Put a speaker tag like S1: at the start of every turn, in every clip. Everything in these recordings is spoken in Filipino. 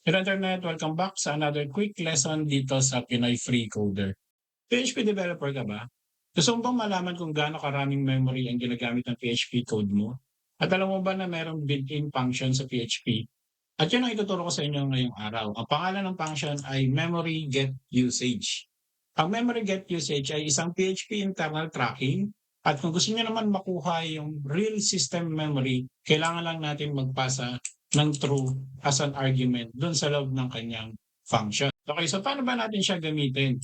S1: Hello Internet, welcome back sa another quick lesson dito sa Pinoy Free Coder. PHP developer ka ba? Gusto mo bang malaman kung gaano karaming memory ang ginagamit ng PHP code mo? At alam mo ba na mayroong built-in function sa PHP? At yun ang ituturo ko sa inyo ngayong araw. Ang pangalan ng function ay memory get usage. Ang memory get usage ay isang PHP internal tracking at kung gusto niyo naman makuha yung real system memory, kailangan lang natin magpasa ng true as an argument dun sa loob ng kanyang function. Okay, so paano ba natin siya gamitin?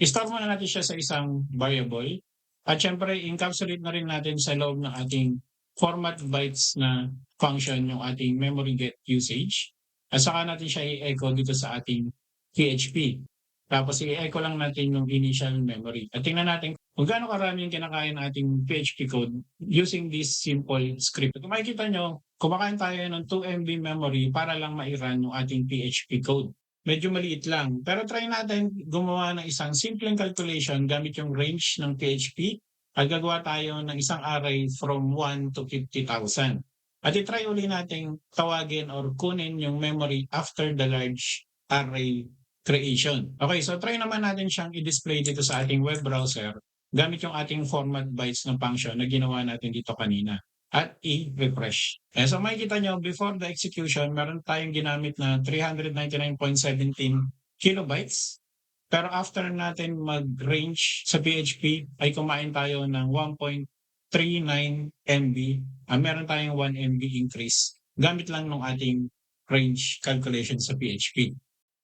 S1: I-store muna natin siya sa isang variable at syempre encapsulate na rin natin sa loob ng ating format bytes na function yung ating memory get usage at saka natin siya i-echo dito sa ating PHP. Tapos i-echo lang natin yung initial memory. At tingnan natin kung gaano karami yung kinakain ng ating PHP code using this simple script. Kung makikita nyo, kumakain tayo ng 2 MB memory para lang ma-run yung ating PHP code. Medyo maliit lang. Pero try natin gumawa ng isang simpleng calculation gamit yung range ng PHP at gagawa tayo ng isang array from 1 to 50,000. At i-try uli natin tawagin or kunin yung memory after the large array creation. Okay, so try naman natin siyang i-display dito sa ating web browser gamit yung ating format bytes ng function na ginawa natin dito kanina at i-refresh. So makikita nyo, before the execution, meron tayong ginamit na 399.17 kilobytes. Pero after natin mag-range sa PHP, ay kumain tayo ng 1.39 MB. Meron tayong 1 MB increase gamit lang ng ating range calculation sa PHP.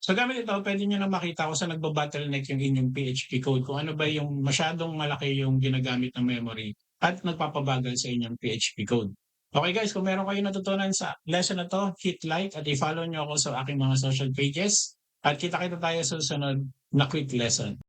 S1: So gamit ito, pwede nyo na makita kung saan nagbo-bottleneck yung inyong PHP code, kung ano ba yung masyadong malaki yung ginagamit ng memory at nagpapabagal sa inyong PHP code. Okay guys, kung meron kayo natutunan sa lesson na to, hit like at i-follow nyo ako sa aking mga social pages at kita-kita tayo sa susunod na quick lesson.